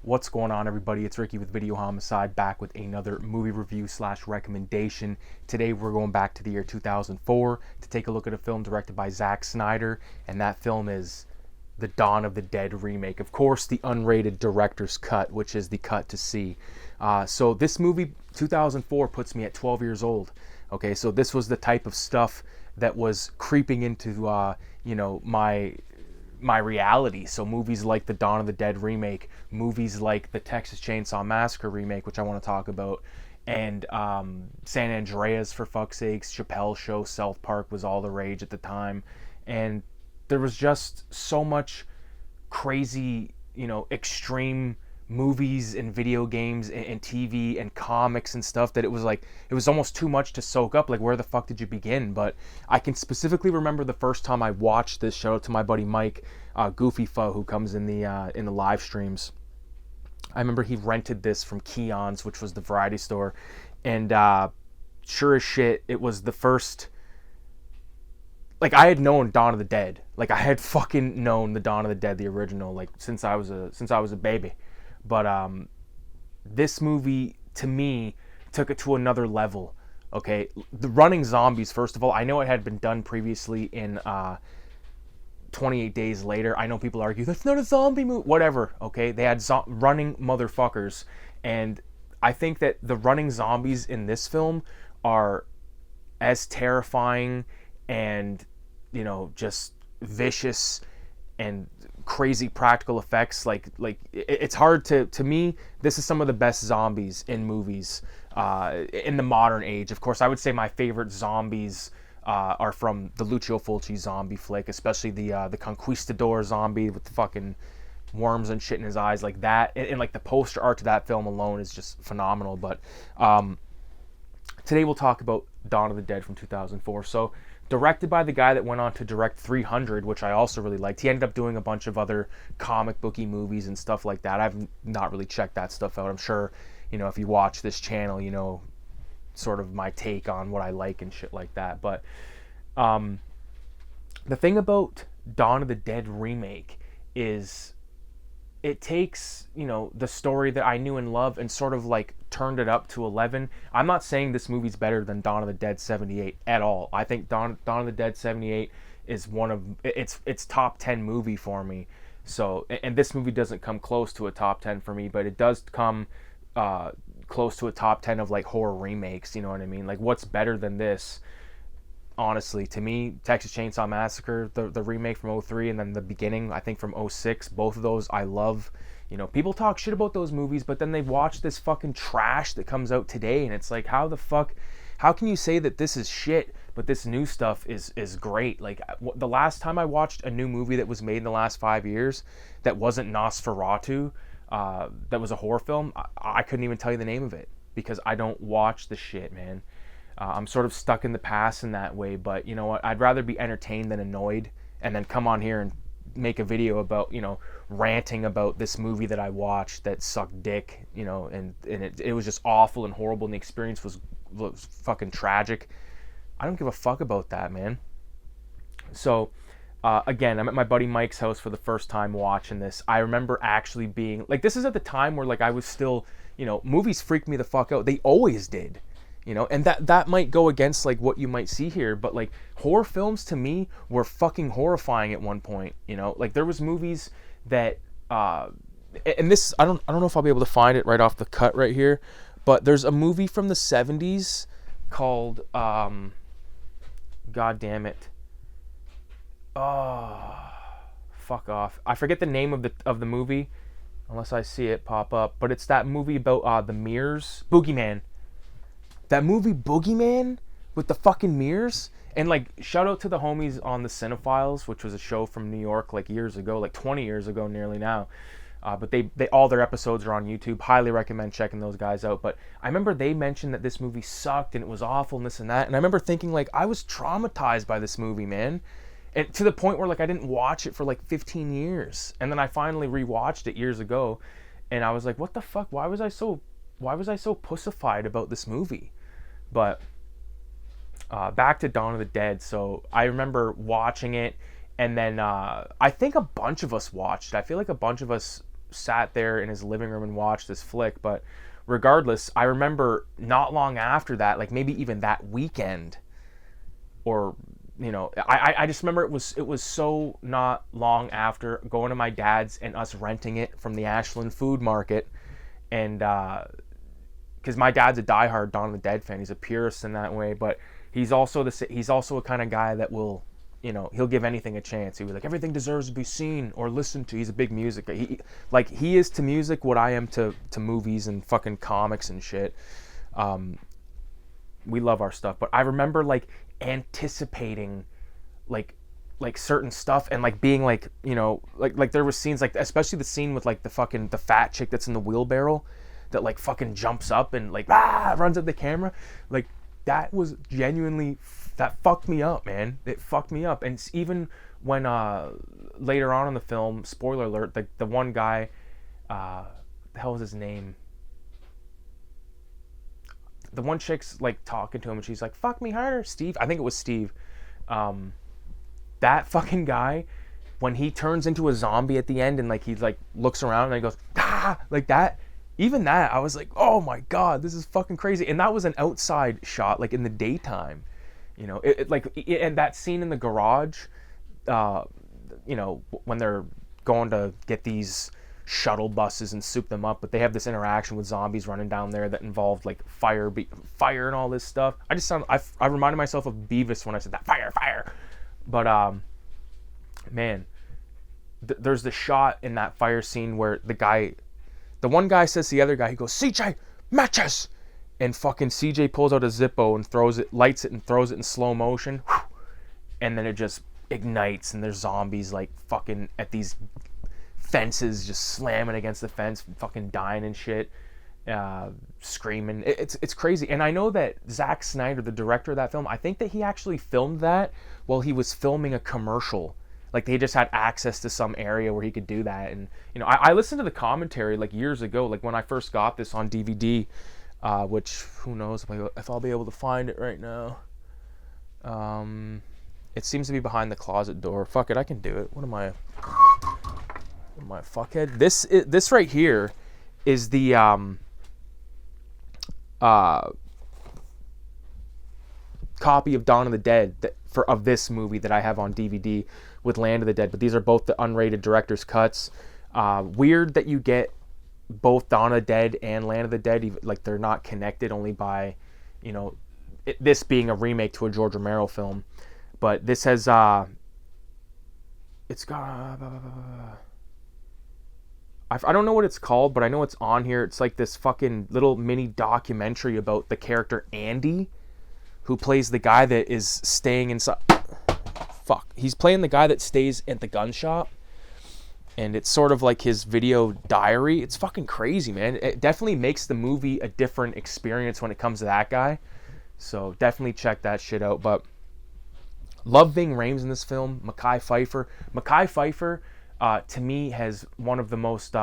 What's going on, everybody? It's Ricky with Videohomicide, back with another movie review slash recommendation. Today we're going back to the year 2004 to take a look at a film directed by Zack Snyder, and that film is the Dawn of the Dead remake. Of course, the unrated director's cut, which is the cut to see. So this movie, 2004, puts me at 12 years old. Okay, so this was the type of stuff that was creeping into, my reality. So movies like the Dawn of the Dead remake, movies like the Texas Chainsaw Massacre remake, which I want to talk about, and San Andreas, for fuck's sakes, Chappelle's Show, South Park was all the rage at the time, and there was just so much crazy, extreme movies and video games and TV and comics and stuff that it was almost too much to soak up. Like, where the fuck did you begin? But I can specifically remember the first time I watched this. Shout out to my buddy Mike, Goofy Fo, who comes in the live streams. I remember he rented this from Keon's, which was the variety store, and sure as shit, it was the first. Like, I had known Dawn of the Dead. Like, I had fucking known the Dawn of the Dead, the original, like since I was a baby. But this movie, to me, took it to another level. Okay, the running zombies. First of all, I know it had been done previously in 28 Days Later. I know people argue that's not a zombie movie. Whatever. Okay, they had running motherfuckers, and I think that the running zombies in this film are as terrifying and just vicious and crazy practical effects. Like it's hard to me, this is some of the best zombies in movies in the modern age. Of course, I would say my favorite zombies are from the Lucio Fulci zombie flick, especially the Conquistador zombie with the fucking worms and shit in his eyes, like that, and like the poster art to that film alone is just phenomenal. But today we'll talk about Dawn of the Dead from 2004. So, directed by the guy that went on to direct 300, which I also really liked. He ended up doing a bunch of other comic booky movies and stuff like that. I've not really checked that stuff out. I'm sure, if you watch this channel, sort of my take on what I like and shit like that. But the thing about Dawn of the Dead remake is it takes, the story that I knew and loved and sort of like turned it up to 11. I'm not saying this movie's better than Dawn of the Dead 78 at all. I think Dawn of the Dead 78 is one of it's top 10 movie for me. So, and this movie doesn't come close to a top 10 for me, but it does come close to a top 10 of like horror remakes, you know what I mean? Like, what's better than this? Honestly, to me, Texas Chainsaw Massacre, the remake from 03, and then the beginning, I think, from 06, both of those I love. People talk shit about those movies, but then they watch this fucking trash that comes out today, and it's like, how can you say that this is shit, but this new stuff is great? Like, the last time I watched a new movie that was made in the last 5 years that wasn't Nosferatu, that was a horror film, I couldn't even tell you the name of it, because I don't watch the shit, man. I'm sort of stuck in the past in that way, but you know what? I'd rather be entertained than annoyed, and then come on here and make a video about, ranting about this movie that I watched that sucked dick, and it was just awful and horrible, and the experience was fucking tragic. I don't give a fuck about that, man. So, again, I'm at my buddy Mike's house for the first time watching this. I remember actually being, like, this is at the time where, like, I was still, movies freaked me the fuck out. They always did. And that might go against like what you might see here, but like horror films to me were fucking horrifying at one point. Like there was movies that and this I don't know if I'll be able to find it right off the cut right here, but there's a movie from the 70s called God damn it, oh fuck off, I forget the name of the movie unless I see it pop up, but it's that movie about the mirrors, Boogeyman. That movie Boogeyman with the fucking mirrors. And like, shout out to the homies on the Cinephiles, which was a show from New York like years ago, like 20 years ago nearly now. But they all their episodes are on YouTube. Highly recommend checking those guys out. But I remember they mentioned that this movie sucked and it was awful and this and that. And I remember thinking like, I was traumatized by this movie, man. And to the point where like I didn't watch it for like 15 years. And then I finally rewatched it years ago. And I was like, what the fuck? Why was I so pussified about this movie? But back to Dawn of the Dead. So I remember watching it, and then I think a bunch of us watched. I feel like a bunch of us sat there in his living room and watched this flick. But regardless, I remember not long after that, like maybe even that weekend, or I just remember it was so not long after going to my dad's and us renting it from the Ashland Food Market, and because my dad's a diehard Dawn of the Dead fan, he's a purist in that way, but he's also a kind of guy that will, he'll give anything a chance. He'll be like, everything deserves to be seen or listened to. He's a big music guy. He is to music what I am to movies and fucking comics and shit. We love our stuff, but I remember like anticipating like certain stuff, and like being like, like there was scenes like, especially the scene with like the fat chick that's in the wheelbarrow that like fucking jumps up and like runs at the camera. Like that was genuinely, that fucked me up, man. It fucked me up. And even when later on in the film, spoiler alert, the one guy, the hell was his name? The one chick's like talking to him and she's like, fuck me harder, Steve. I think it was Steve. That fucking guy, when he turns into a zombie at the end and like he like looks around and he goes, like that, even that, I was like, oh my God, this is fucking crazy. And that was an outside shot, like in the daytime, and that scene in the garage, when they're going to get these shuttle buses and soup them up, but they have this interaction with zombies running down there that involved like fire and all this stuff. I reminded myself of Beavis when I said that, fire. But man, there's the shot in that fire scene where the one guy says to the other guy, he goes, CJ, matches! And fucking CJ pulls out a Zippo and lights it and throws it in slow motion. And then it just ignites and there's zombies like fucking at these fences, just slamming against the fence, fucking dying and shit, screaming. It's crazy. And I know that Zack Snyder, the director of that film, I think that he actually filmed that while he was filming a commercial. Like they just had access to some area where he could do that. And I listened to the commentary like years ago, like when I first got this on DVD, which who knows if I'll be able to find it right now. It seems to be behind the closet door. Fuck it, I can do it. What am I, fuckhead? This right here is the copy of Dawn of the Dead of this movie that I have on DVD with Land of the Dead, but these are both the unrated director's cuts. Weird that you get both Dawn of the Dead and Land of the Dead, like they're not connected, only by, this being a remake to a George Romero film. But this has, it's got, I don't know what it's called, but I know it's on here. It's like this fucking little mini documentary about the character Andy, who plays the guy that is staying inside. He's playing the guy that stays at the gun shop, and it's sort of like his video diary. It's fucking crazy, man. It definitely makes the movie a different experience when it comes to that guy. So definitely check that shit out. But love Ving Rhames in this film. Mekhi Phifer, to me, has one of the most,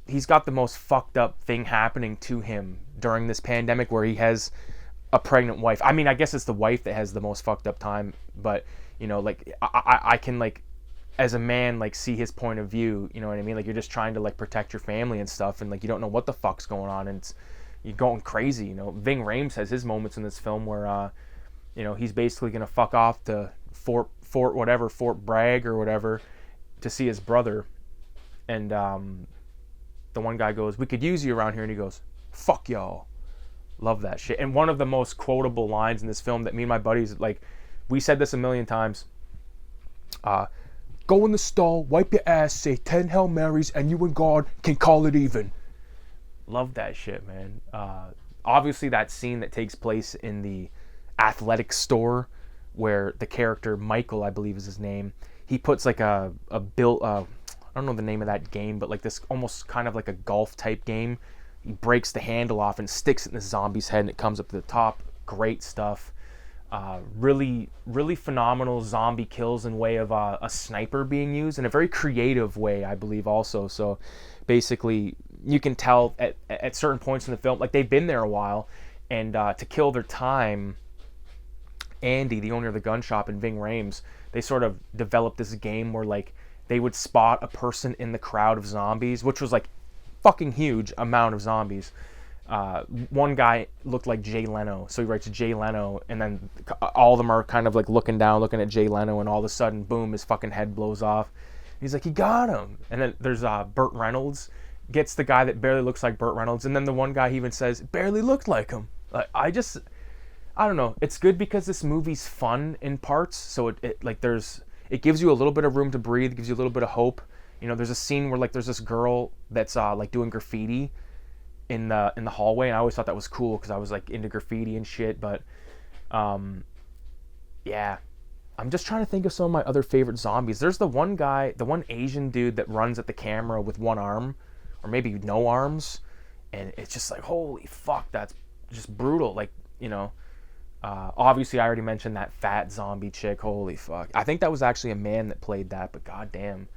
he's got the most fucked up thing happening to him during this pandemic, where he has a pregnant wife. I mean, I guess it's the wife that has the most fucked up time, but like I can, like, as a man, like, see his point of view. You know what I mean? Like, you're just trying to like protect your family and stuff, and like you don't know what the fuck's going on, and you're going crazy. Ving Rhames has his moments in this film where he's basically gonna fuck off to Fort Bragg or whatever to see his brother, and the one guy goes, "We could use you around here," and he goes, "Fuck y'all." Love that shit. And one of the most quotable lines in this film that me and my buddies, like, we said this a million times. Go in the stall, wipe your ass, say 10 Hail Marys, and you and God can call it even. Love that shit, man. Obviously, that scene that takes place in the athletic store where the character, Michael, I believe is his name, he puts like a built, I don't know the name of that game, but like this almost kind of like a golf type game. He breaks the handle off and sticks it in the zombie's head, and it comes up to the top. Great stuff. Really, really phenomenal zombie kills in way of a sniper being used in a very creative way, I believe, also. So basically, you can tell at certain points in the film, like, they've been there a while, and to kill their time, Andy, the owner of the gun shop, and Ving Rhames, they sort of developed this game where, like, they would spot a person in the crowd of zombies, which was like fucking huge amount of zombies. One guy looked like Jay Leno, so he writes Jay Leno, and then all of them are kind of like looking down, looking at Jay Leno, and all of a sudden, boom, his fucking head blows off. He's like, he got him. And then there's Burt Reynolds, gets the guy that barely looks like Burt Reynolds, and then the one guy he even says, barely looked like him. Like, I don't know. It's good because this movie's fun in parts, so it gives you a little bit of room to breathe, it gives you a little bit of hope. You know, there's a scene where like there's this girl that's like doing graffiti in the hallway, and I always thought that was cool because I was like into graffiti and shit. But yeah, I'm just trying to think of some of my other favorite zombies. There's the one guy, the one Asian dude that runs at the camera with one arm, or maybe no arms, and it's just like, holy fuck, that's just brutal. Like, you know, obviously I already mentioned that fat zombie chick. Holy fuck, I think that was actually a man that played that, but goddamn.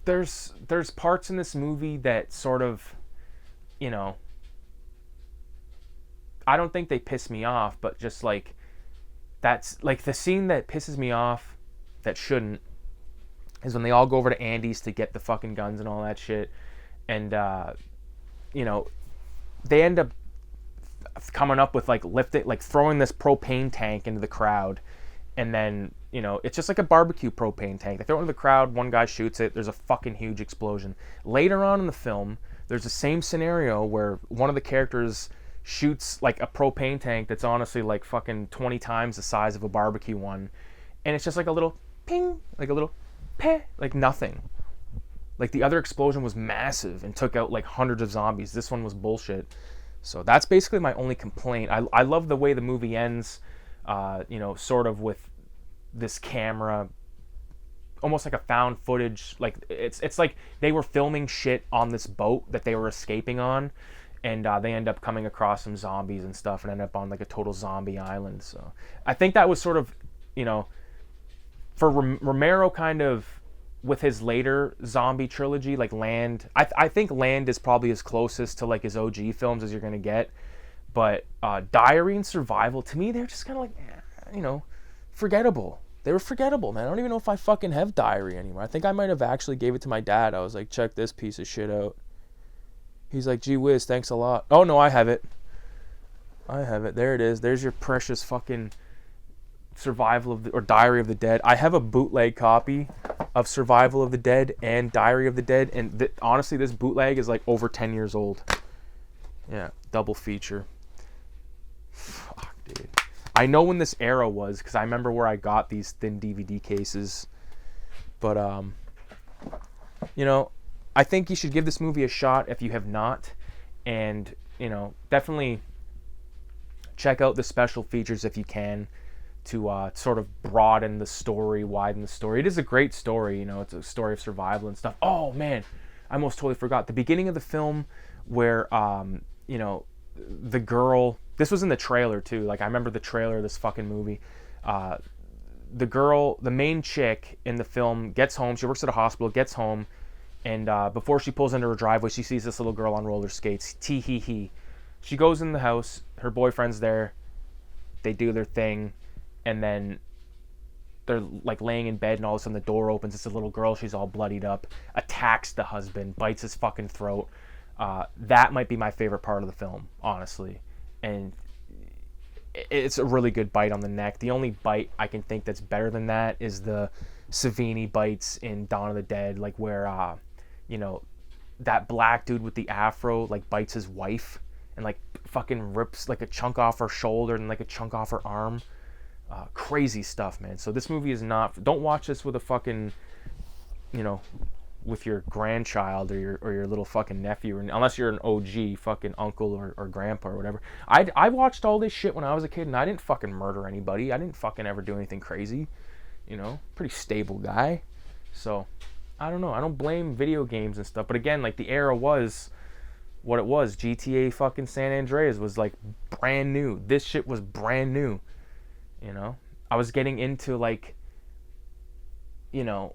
There's parts in this movie that sort of, you know, I don't think they piss me off, but just like, that's like the scene that pisses me off that shouldn't is when they all go over to Andy's to get the fucking guns and all that shit, and you know, they end up coming up with like throwing this propane tank into the crowd, and then, you know, it's just like a barbecue propane tank. They throw it into the crowd, one guy shoots it, there's a fucking huge explosion. Later on in the film, there's the same scenario where one of the characters shoots like a propane tank that's honestly like fucking 20 times the size of a barbecue one, and it's just like a little ping, like a little peh, like nothing. Like the other explosion was massive and took out like hundreds of zombies. This one was bullshit. So that's basically my only complaint. I love the way the movie ends, you know, sort of with this camera, almost like a found footage. Like it's like they were filming shit on this boat that they were escaping on, and they end up coming across some zombies and stuff, and end up on like a total zombie island. So I think that was sort of, you know, for Romero kind of with his later zombie trilogy, like Land. I think Land is probably as closest to like his OG films as you're gonna get. But Diary and Survival, to me, they're just kind of like, you know, forgettable. They were forgettable, man. I don't even know if I fucking have Diary anymore. I think I might have actually gave it to my dad. I was like, check this piece of shit out. He's like, gee whiz, thanks a lot. Oh, no, I have it. I have it. There it is. There's your precious fucking Diary of the Dead. I have a bootleg copy of Survival of the Dead and Diary of the Dead, and honestly, this bootleg is like over 10 years old. Yeah, double feature. Fuck, dude. I know when this era was because I remember where I got these thin DVD cases. But, you know, I think you should give this movie a shot if you have not. And, you know, definitely check out the special features if you can to sort of broaden the story, widen the story. It is a great story, you know, it's a story of survival and stuff. Oh, man, I almost totally forgot. The beginning of the film where, you know, the girl... This was in the trailer, too. Like, I remember the trailer of this fucking movie. The girl, the main chick in the film, gets home. She works at a hospital, gets home, and before she pulls into her driveway, she sees this little girl on roller skates. Tee-hee-hee. She goes in the house. Her boyfriend's there. They do their thing, and then they're, like, laying in bed, and all of a sudden the door opens. It's a little girl. She's all bloodied up. Attacks the husband. Bites his fucking throat. That might be my favorite part of the film, honestly. And it's a really good bite on the neck. The only bite I can think that's better than that is the Savini bites in Dawn of the Dead, like where, you know, that black dude with the afro, like, bites his wife and, like, fucking rips, like, a chunk off her shoulder and, like, a chunk off her arm. Crazy stuff, man. So this movie is not... Don't watch this with a fucking, you know... with your grandchild or your little fucking nephew, or unless you're an OG fucking uncle or grandpa or whatever. I watched all this shit when I was a kid, and I didn't fucking murder anybody. I didn't fucking ever do anything crazy. You know, pretty stable guy. So, I don't know. I don't blame video games and stuff. But again, like, the era was what it was. GTA fucking San Andreas was, like, brand new. This shit was brand new. You know? I was getting into, like, you know...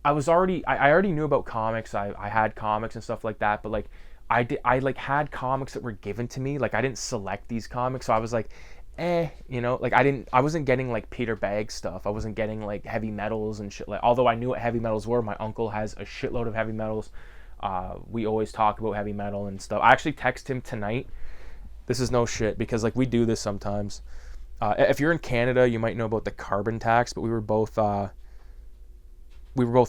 I already knew about comics. I had comics and stuff like that, but like I like had comics that were given to me. Like I didn't select these comics, so I was like, you know, like I wasn't getting like Peter Bag stuff. I wasn't getting like heavy metals and shit. Like, although I knew what heavy metals were, my uncle has a shitload of heavy metals. We always talk about heavy metal and stuff. I actually text him tonight. This is no shit, because like we do this sometimes. If you're in Canada, you might know about the carbon tax, but we were both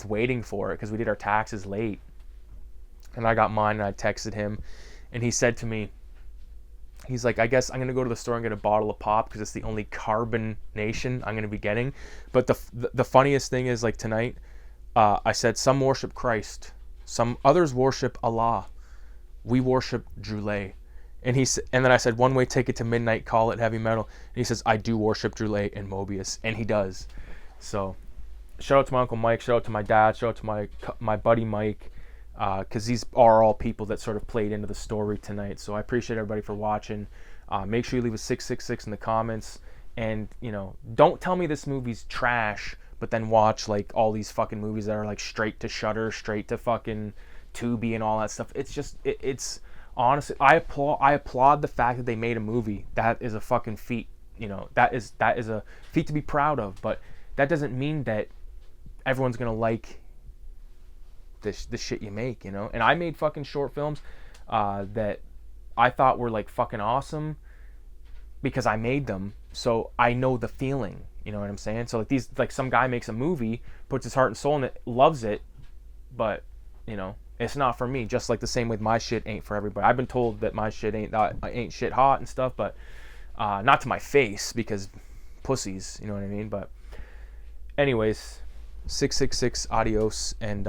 waiting for it because we did our taxes late. And I got mine, and I texted him, and he said to me, he's like, I guess I'm going to go to the store and get a bottle of pop because it's the only carbonation I'm going to be getting. But the funniest thing is, like, tonight, I said, some worship Christ. Some others worship Allah. We worship Droulet. And then I said, one way ticket to midnight, call it heavy metal. And he says, I do worship Droulet and Mobius. And he does. So shout out to my Uncle Mike. Shout out to my dad. Shout out to my buddy Mike. Because these are all people that sort of played into the story tonight. So I appreciate everybody for watching. Make sure you leave a 666 in the comments. And, you know, don't tell me this movie's trash, but then watch, like, all these fucking movies that are, like, straight to Shudder, straight to fucking Tubi and all that stuff. It's just, it's, honestly, I applaud the fact that they made a movie. That is a fucking feat. You know, that is a feat to be proud of. But that doesn't mean that everyone's going to like the shit you make, you know. And I made fucking short films that I thought were like fucking awesome because I made them, so I know the feeling, you know what I'm saying? So like some guy makes a movie, puts his heart and soul in it, loves it, but you know, it's not for me. Just like the same with my shit ain't for everybody. I've been told that my shit ain't shit hot and stuff, but not to my face, because pussies, you know what I mean? But anyways, 666 adios. And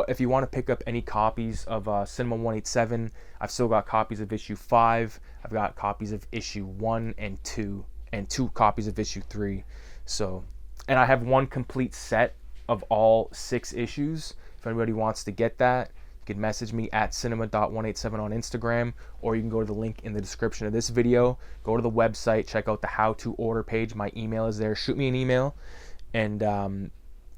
if you want to pick up any copies of Cinema 187, I've still got copies of issue 5. I've got copies of issue 1 and 2, and 2 copies of issue 3. So, and I have one complete set of all 6 issues. If anybody wants to get that, you can message me at cinema.187 on Instagram, or you can go to the link in the description of this video. Go to the website, check out the how to order page. My email is there. Shoot me an email, and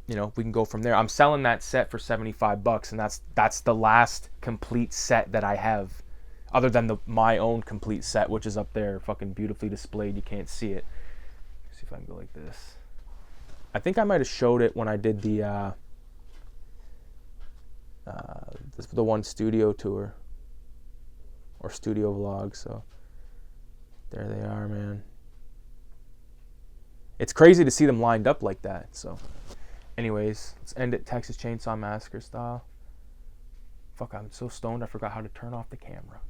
you know, we can go from there. I'm selling that set for $75, and that's the last complete set that I have, other than my own complete set, which is up there, fucking beautifully displayed. You can't see it. Let's see if I can go like this. I think I might have showed it when I did the one studio tour or studio vlog. So there they are, man. It's crazy to see them lined up like that. So anyways, let's end it Texas Chainsaw Massacre style. Fuck, I'm so stoned I forgot how to turn off the camera.